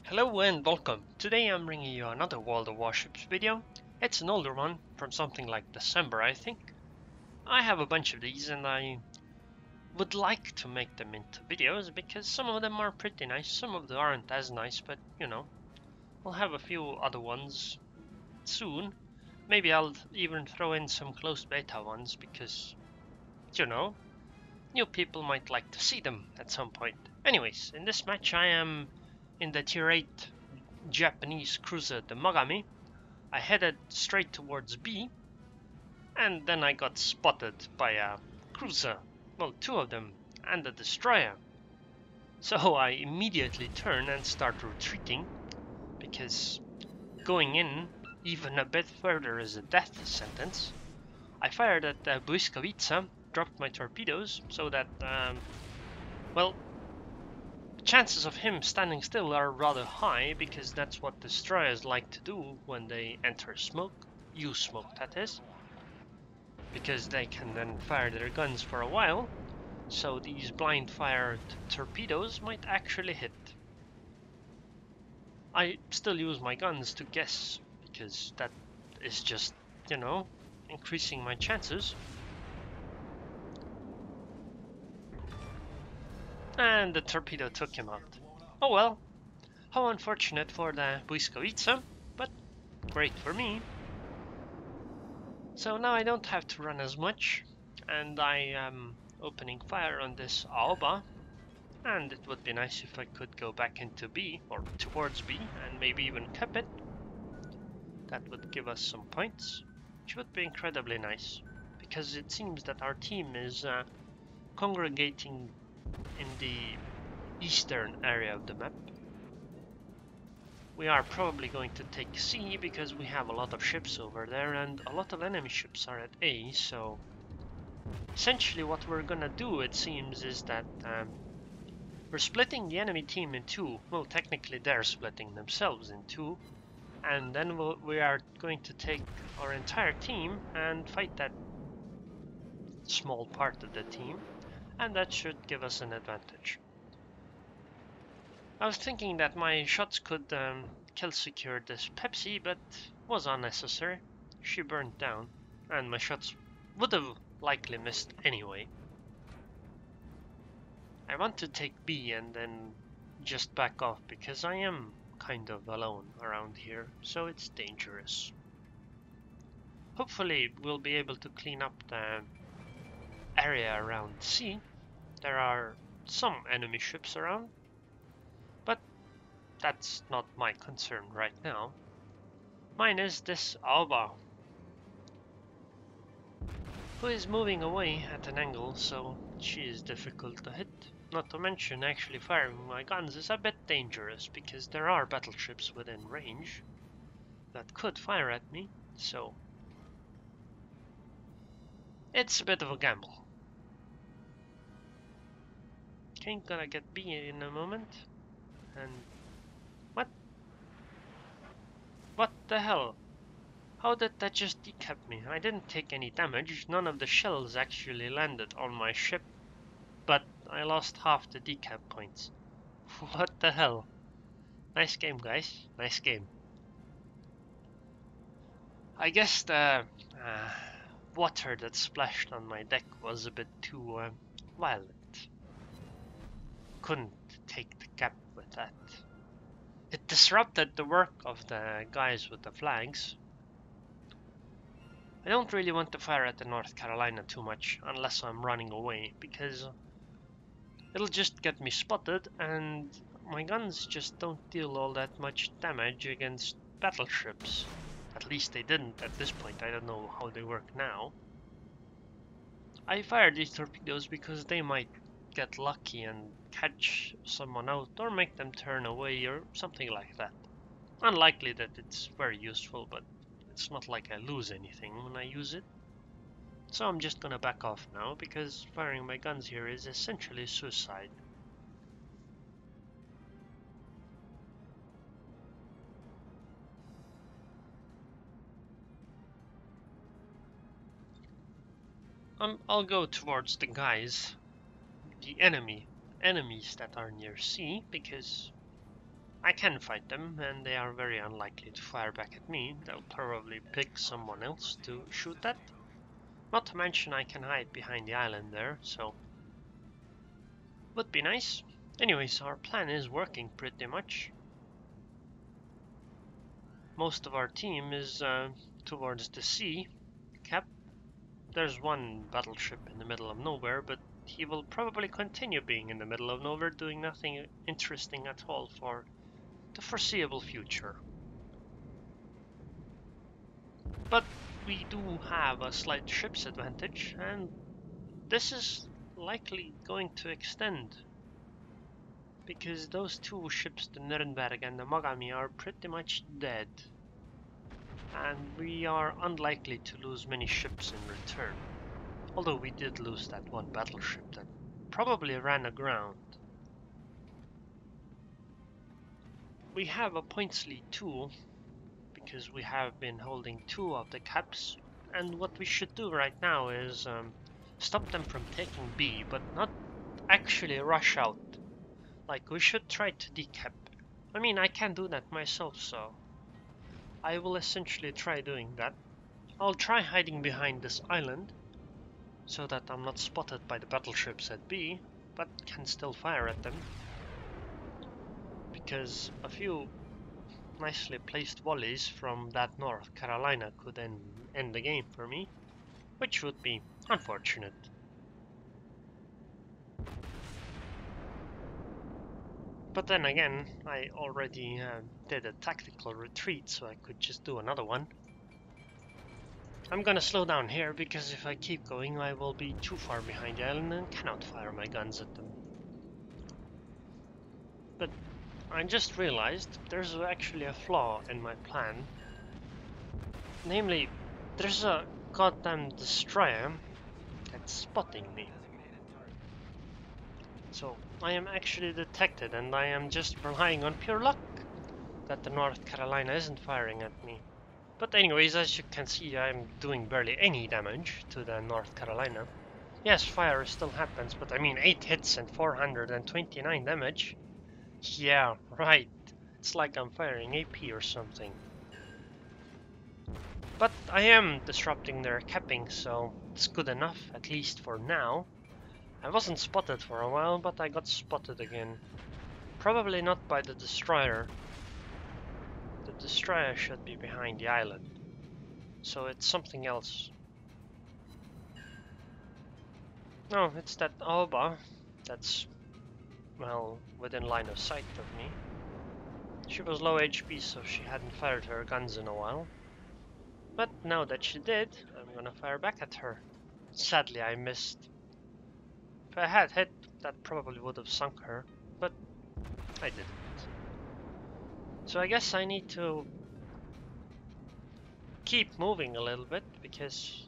Hello and welcome. Today I'm bringing you another World of Warships video. It's an older one from something like December, I think. I have a bunch of these and I would like to make them into videos because some of them are pretty nice, some of them aren't as nice, but you know, we'll have a few other ones soon. Maybe I'll even throw in some closed beta ones because, you know, new people might like to see them at some point. Anyways, in this match I am in the tier 8 Japanese cruiser, the Mogami. I headed straight towards B, and then I got spotted by a cruiser, well, two of them, and a destroyer. So I immediately turn and start retreating, because going in even a bit further is a death sentence. I fired at Błyskawica, dropped my torpedoes, so that, well, the chances of him standing still are rather high, because that's what destroyers like to do when they enter smoke. Use smoke, that is. Because they can then fire their guns for a while, so these blind fired torpedoes might actually hit. I still use my guns to guess, because that is just, you know, increasing my chances. And the torpedo took him out. Oh well, how unfortunate for the Błyskawica, but great for me. So now I don't have to run as much, and I am opening fire on this Aoba, and it would be nice if I could go back into B, or towards B, and maybe even cap it. That would give us some points, which would be incredibly nice, because it seems that our team is congregating in the eastern area of the map. We are probably going to take C because we have a lot of ships over there and a lot of enemy ships are at A, so essentially what we're gonna do, it seems, is that we're splitting the enemy team in two. Well, technically they're splitting themselves in two, and then we are going to take our entire team and fight that small part of the team, and that should give us an advantage. I was thinking that my shots could kill secure this Pepsi, but was unnecessary. She burned down, and my shots would have likely missed anyway. I want to take B and then just back off, because I am kind of alone around here, so it's dangerous. Hopefully we'll be able to clean up the area around C. There are some enemy ships around, but that's not my concern right now. Mine is this Aoba, who is moving away at an angle, so she is difficult to hit. Not to mention, actually firing my guns is a bit dangerous, because there are battleships within range that could fire at me, so it's a bit of a gamble. Okay, gonna get B in a moment, and what? What the hell? How did that just decap me? I didn't take any damage, none of the shells actually landed on my ship, but I lost half the decap points. What the hell? Nice game, guys. Nice game. I guess the water that splashed on my deck was a bit too violent. Couldn't take the cap with that. It disrupted the work of the guys with the flags. I don't really want to fire at the North Carolina too much unless I'm running away, because it'll just get me spotted and my guns just don't deal all that much damage against battleships. At least they didn't at this point. I don't know how they work now. I fired these torpedoes because they might get lucky and catch someone out or make them turn away or something like that. Unlikely that it's very useful, but it's not like I lose anything when I use it. So I'm just gonna back off now, because firing my guns here is essentially suicide. I'll go towards the guys, the enemies that are near C, because I can fight them, and they are very unlikely to fire back at me. They'll probably pick someone else to shoot at. Not to mention I can hide behind the island there, so would be nice. Anyways, our plan is working pretty much. Most of our team is towards the sea cap. There's one battleship in the middle of nowhere, but he will probably continue being in the middle of nowhere, doing nothing interesting at all for the foreseeable future. But we do have a slight ship's advantage, and this is likely going to extend, because those two ships, the Nuremberg and the Mogami, are pretty much dead, and we are unlikely to lose many ships in return. Although we did lose that one battleship that probably ran aground. We have a points lead too, because we have been holding 2 of the caps, and what we should do right now is stop them from taking B, but not actually rush out. Like, we should try to decap. I mean, I can do that myself, so I will essentially try doing that. I'll try hiding behind this island, so that I'm not spotted by the battleships at B, but can still fire at them. Because a few nicely placed volleys from that North Carolina could then end the game for me, which would be unfortunate. But then again, I already did a tactical retreat, so I could just do another one. I'm gonna slow down here, because if I keep going I will be too far behind the island and cannot fire my guns at them. But I just realized there's actually a flaw in my plan. Namely, there's a goddamn destroyer that's spotting me. So I am actually detected, and I am just relying on pure luck that the North Carolina isn't firing at me. But anyways, as you can see, I'm doing barely any damage to the North Carolina. Yes, fire still happens, but I mean 8 hits and 429 damage. Yeah, right. It's like I'm firing AP or something. But I am disrupting their capping, so it's good enough, at least for now. I wasn't spotted for a while, but I got spotted again. Probably not by the destroyer. The destroyer should be behind the island, so it's something else. No, it's that Alba that's, well, within line of sight of me. She was low HP, so she hadn't fired her guns in a while. But now that she did, I'm gonna fire back at her. Sadly, I missed. If I had hit, that probably would have sunk her, but I didn't. So I guess I need to keep moving a little bit, because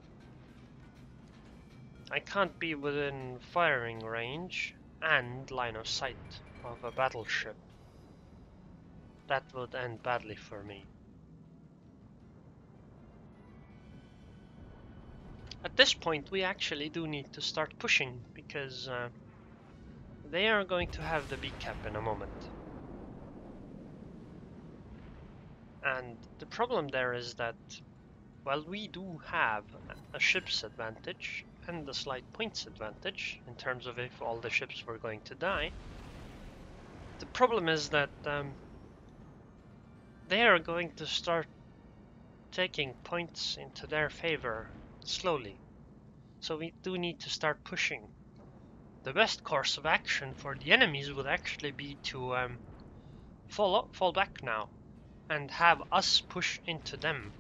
I can't be within firing range and line of sight of a battleship. That would end badly for me. At this point we actually do need to start pushing, because they are going to have the B cap in a moment. And the problem there is that, while we do have a ship's advantage and a slight points advantage in terms of if all the ships were going to die, the problem is that they are going to start taking points into their favor slowly. So we do need to start pushing. The best course of action for the enemies would actually be to fall back now and have us push into them.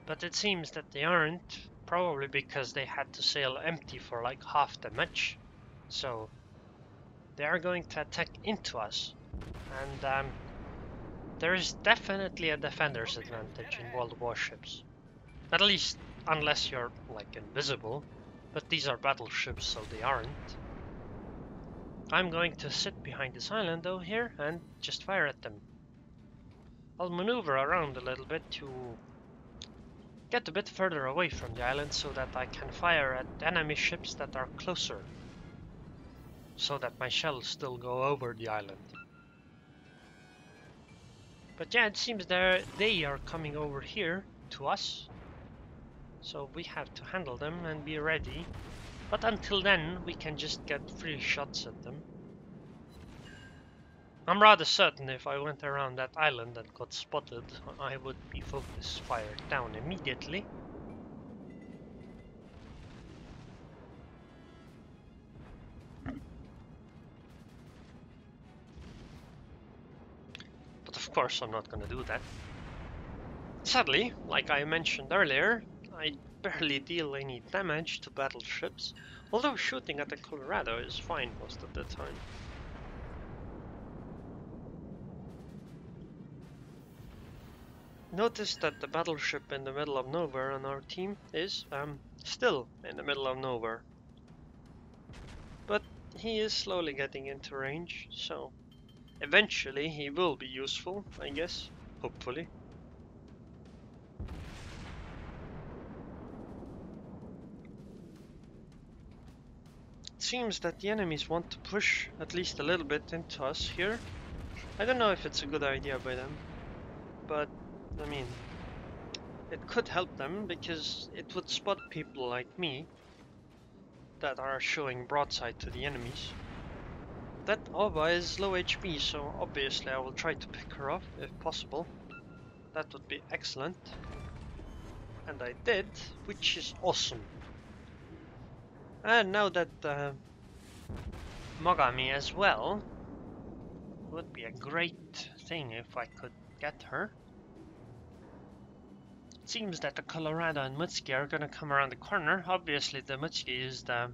But it seems that they aren't, probably because they had to sail empty for like half the match. So they are going to attack into us, and there is definitely a defender's advantage in World Warships. At least unless you're like invisible, but these are battleships, so they aren't. I'm going to sit behind this island though here and just fire at them. I'll maneuver around a little bit to get a bit further away from the island, so that I can fire at enemy ships that are closer, so that my shells still go over the island. But yeah, it seems they are coming over here to us. So we have to handle them and be ready. But until then, we can just get free shots at them. I'm rather certain if I went around that island and got spotted, I would be focus fired down immediately. But of course I'm not gonna do that. Sadly, like I mentioned earlier, I barely deal any damage to battleships, although shooting at the Colorado is fine most of the time. Notice that the battleship in the middle of nowhere on our team is still in the middle of nowhere. But he is slowly getting into range, so eventually he will be useful, I guess, hopefully. It seems that the enemies want to push at least a little bit into us here. I don't know if it's a good idea by them, but I mean, it could help them because it would spot people like me that are showing broadside to the enemies. That Ova is low HP, so obviously I will try to pick her off if possible. That would be excellent. And I did, which is awesome. And now that Mogami as well, would be a great thing if I could get her. It seems that the Colorado and Mutsuki are gonna come around the corner. Obviously the Mutsuki is the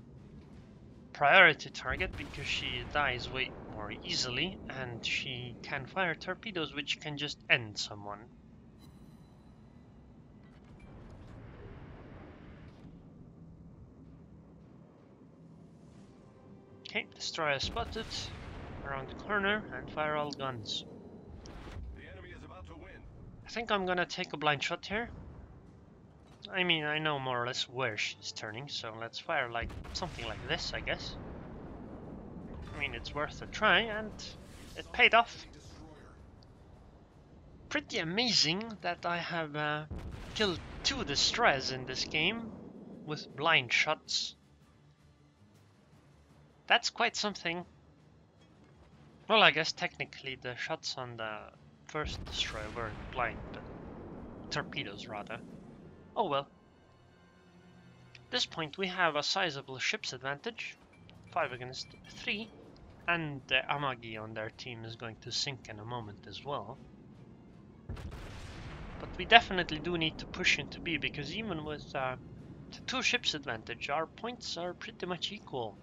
priority target because she dies way more easily and she can fire torpedoes which can just end someone. Okay, destroyer spotted around the corner and fire all guns. The enemy is about to win. I think I'm gonna take a blind shot here. I mean, I know more or less where she's turning, so let's fire like something like this, I guess. I mean, it's worth a try, and it paid off. Pretty amazing that I have killed 2 destroyers in this game with blind shots. That's quite something. Well, I guess technically the shots on the first destroyer weren't blind, but torpedoes rather. Oh well. At this point we have a sizable ship's advantage, 5 against 3, and the Amagi on their team is going to sink in a moment as well. But we definitely do need to push into B, because even with the 2 ships advantage, our points are pretty much equal.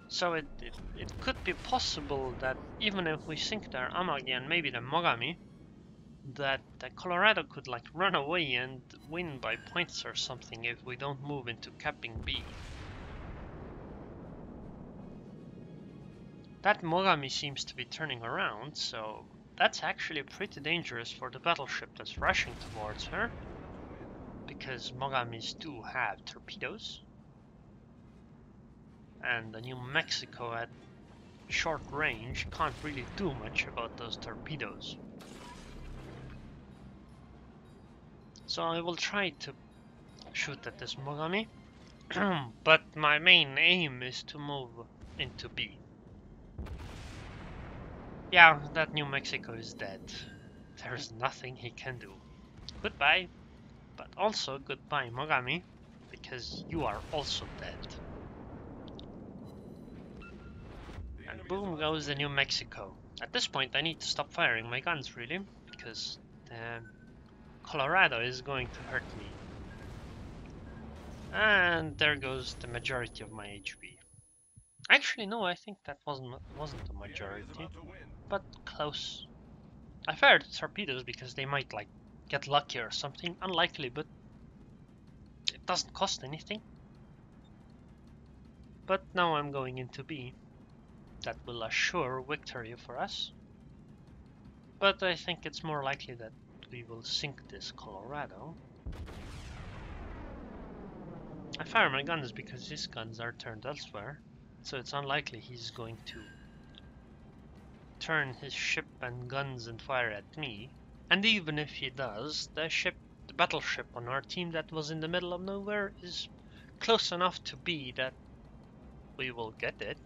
So it could be possible that even if we sink their Amagi and maybe the Mogami, that the Colorado could like run away and win by points or something if we don't move into capping B. That Mogami seems to be turning around, so that's actually pretty dangerous for the battleship that's rushing towards her, because Mogamis do have torpedoes, and the New Mexico at short range can't really do much about those torpedoes. So I will try to shoot at this Mogami, but my main aim is to move into B. Yeah, that New Mexico is dead. There's nothing he can do. Goodbye, but also goodbye Mogami, because you are also dead. And boom goes the New Mexico. At this point I need to stop firing my guns really, because Colorado is going to hurt me. And there goes the majority of my HP. Actually no, I think that wasn't a majority, but close. I fired torpedoes because they might like get lucky or something. Unlikely, but it doesn't cost anything. But now I'm going into B. That will assure victory for us. But I think it's more likely that we will sink this Colorado. I fire my guns because his guns are turned elsewhere, so it's unlikely he's going to turn his ship and guns and fire at me. And even if he does, the battleship on our team that was in the middle of nowhere is close enough to B that we will get it.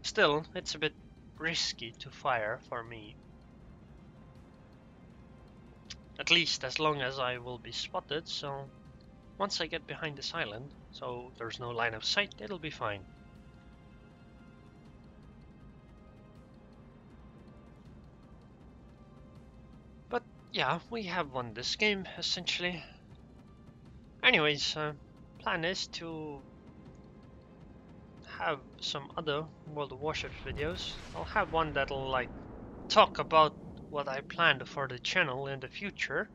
Still, it's a bit risky to fire for me. At least as long as I will be spotted, so once I get behind this island, so there's no line of sight, it'll be fine. But yeah, we have won this game, essentially. Anyways, plan is to have some other World of Warships videos. I'll have one that'll like talk about what I planned for the channel in the future,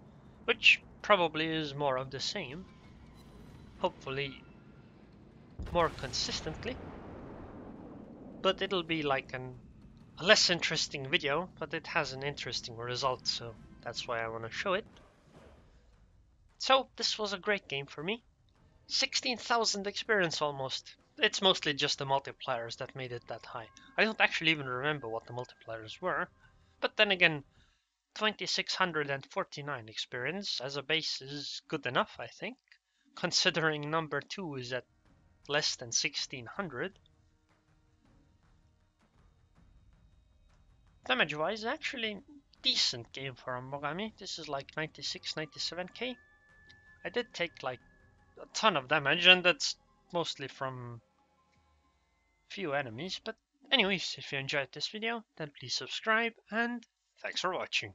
which probably is more of the same. Hopefully more consistently. But it'll be like a less interesting video, but it has an interesting result, so that's why I want to show it. So this was a great game for me. 16,000 experience almost. It's mostly just the multipliers that made it that high. I don't actually even remember what the multipliers were. But then again, 2649 experience as a base is good enough, I think. Considering number 2 is at less than 1600. Damage wise, actually decent game for a Mogami. This is like 96, 97k. I did take like a ton of damage, and that's mostly from few enemies. But anyways, if you enjoyed this video, then please subscribe, and thanks for watching.